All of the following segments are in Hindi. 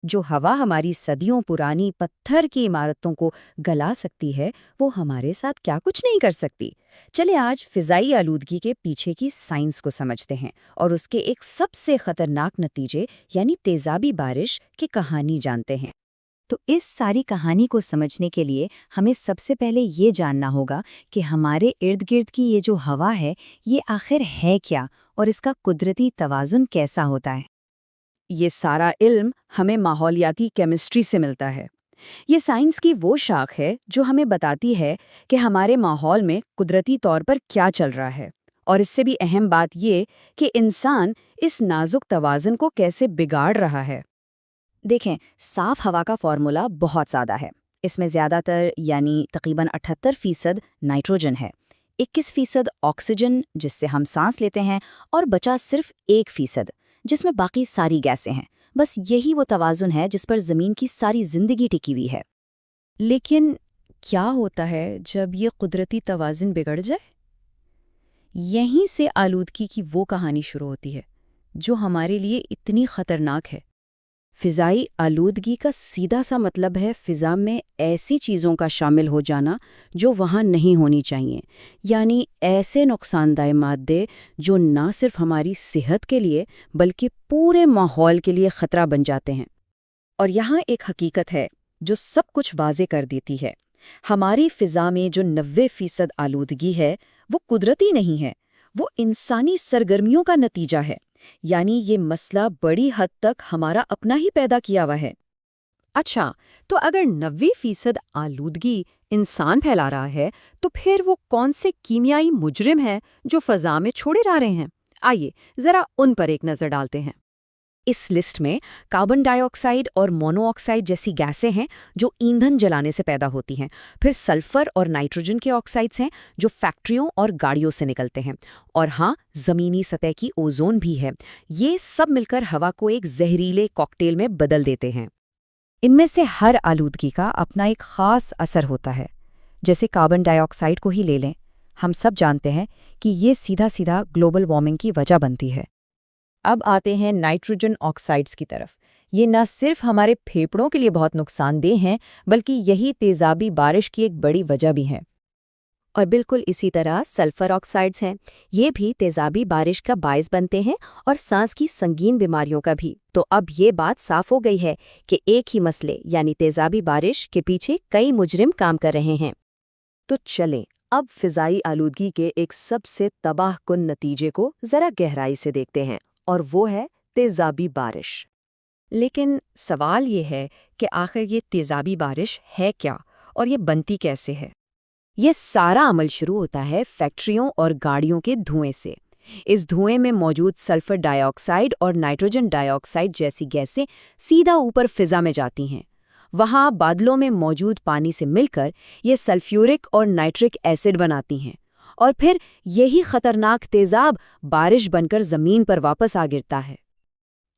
जो हवा हमारी सदियों पुरानी पत्थर की इमारतों को गला सकती है, वो हमारे साथ क्या कुछ नहीं कर सकती। चले आज फिजाई आलूदगी के पीछे की साइंस को समझते हैं और उसके एक सबसे खतरनाक नतीजे यानी तेजाबी बारिश की कहानी जानते हैं। तो इस सारी कहानी को समझने के लिए हमें सबसे पहले ये जानना होगा कि हमारे इर्द गिर्द की ये जो हवा है, ये आखिर है क्या और इसका कुदरती तवाज़ुन कैसा होता है। ये सारा इल्म हमें माहौलियाती केमिस्ट्री से मिलता है। ये साइंस की वो शाख है जो हमें बताती है कि हमारे माहौल में कुदरती तौर पर क्या चल रहा है। और इससे भी अहम बात ये कि इंसान इस नाजुक तवाज़ुन को कैसे बिगाड़ रहा है। देखें, साफ हवा का फॉर्मूला बहुत सादा है। इसमें ज़्यादातर यानी तकरीबन 78% नाइट्रोजन है, 21% ऑक्सीजन जिससे हम सांस लेते हैं और बचा सिर्फ 1% जिसमें बाकी सारी गैसें हैं। बस यही वो तवाज़ुन है जिस पर ज़मीन की सारी ज़िंदगी टिकी हुई है। लेकिन क्या होता है जब ये कुदरती तवाज़ुन बिगड़ जाए? यहीं से आलूदगी की वो कहानी शुरू होती है जो हमारे लिए इतनी खतरनाक है। फ़िज़ाई आलूदगी का सीधा सा मतलब है फ़िज़ा में ऐसी चीज़ों का शामिल हो जाना जो वहाँ नहीं होनी चाहिए, यानी ऐसे नुकसानदायक मादे जो ना सिर्फ हमारी सेहत के लिए बल्कि पूरे माहौल के लिए ख़तरा बन जाते हैं। और यहाँ एक हकीकत है जो सब कुछ वाज़े कर देती है। हमारी फ़िज़ा में जो 90% आलूदगी है वो कुदरती नहीं है, वो इंसानी सरगर्मियों का नतीजा है। यानी ये मसला बड़ी हद तक हमारा अपना ही पैदा किया हुआ है। अच्छा, तो अगर 90% आलूदगी इंसान फैला रहा है, तो फिर वो कौन से कीमियाई मुजरिम हैं जो फ़ज़ा में छोड़े जा रहे हैं? आइए, ज़रा उन पर एक नज़र डालते हैं। इस लिस्ट में कार्बन डाइऑक्साइड और मोनोऑक्साइड जैसी गैसें हैं जो ईंधन जलाने से पैदा होती हैं। फिर सल्फर और नाइट्रोजन के ऑक्साइड्स हैं जो फैक्ट्रियों और गाड़ियों से निकलते हैं। और हाँ, ज़मीनी सतह की ओजोन भी है। ये सब मिलकर हवा को एक जहरीले कॉकटेल में बदल देते हैं। इनमें से हर आलूदगी का अपना एक ख़ास असर होता है। जैसे कार्बन डाइऑक्साइड को ही ले लें, हम सब जानते हैं कि ये सीधा सीधा ग्लोबल वार्मिंग की वजह बनती है। अब आते हैं नाइट्रोजन ऑक्साइड्स की तरफ। ये न सिर्फ हमारे फेफड़ों के लिए बहुत नुकसानदेह हैं, बल्कि यही तेजाबी बारिश की एक बड़ी वजह भी है। और बिल्कुल इसी तरह सल्फर ऑक्साइड्स हैं। ये भी तेजाबी बारिश का बायस बनते हैं और सांस की संगीन बीमारियों का भी। तो अब ये बात साफ हो गई है कि एक ही मसले यानी तेजाबी बारिश के पीछे कई मुजरिम काम कर रहे हैं। तो चलें अब फिजाई आलूदगी के एक सबसे तबाहकुन नतीजे को जरा गहराई से देखते हैं, और वो है तेजाबी बारिश। लेकिन सवाल ये है कि आखिर ये तेजाबी बारिश है क्या और ये बनती कैसे है? ये सारा अमल शुरू होता है फैक्ट्रियों और गाड़ियों के धुएं से। इस धुएं में मौजूद सल्फर डाइऑक्साइड और नाइट्रोजन डाइऑक्साइड जैसी गैसें सीधा ऊपर फिजा में जाती हैं। वहाँ बादलों में मौजूद पानी से मिलकर ये सल्फ्यूरिक और नाइट्रिक एसिड बनाती हैं और फिर यही खतरनाक तेजाब बारिश बनकर ज़मीन पर वापस आ गिरता है।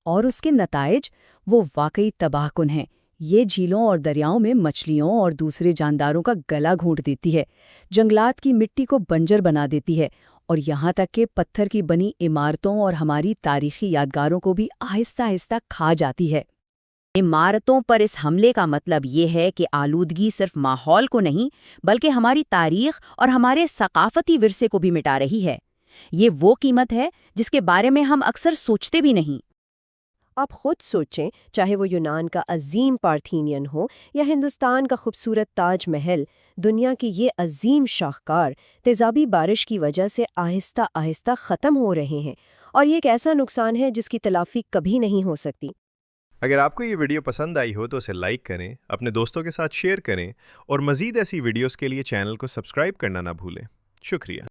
और उसके नताइज वो वाकई तबाहकुन हैं। ये झीलों और दरियाओं में मछलियों और दूसरे जानदारों का गला घोंट देती है, जंगलात की मिट्टी को बंजर बना देती है और यहाँ तक कि पत्थर की बनी इमारतों और हमारी तारीखी यादगारों को भी आहिस्ता आहिस्ता खा जाती है। इमारतों पर इस हमले का मतलब ये है कि आलूदगी सिर्फ माहौल को नहीं बल्कि हमारी तारीख और हमारे सकाफती विरसे को भी मिटा रही है। ये वो कीमत है जिसके बारे में हम अक्सर सोचते भी नहीं। आप खुद सोचें, चाहे वो यूनान का अजीम पार्थेनियन हो या हिंदुस्तान का खूबसूरत ताजमहल, दुनिया की ये अजीम शाहकार तेजाबी बारिश की वजह से आहिस्ता आहिस्ता ख़त्म हो रहे हैं। और ये एक ऐसा नुकसान है जिसकी तलाफ़ी कभी नहीं हो सकती। अगर आपको ये वीडियो पसंद आई हो तो उसे लाइक करें, अपने दोस्तों के साथ शेयर करें और मज़ीद ऐसी वीडियोस के लिए चैनल को सब्सक्राइब करना ना भूलें। शुक्रिया।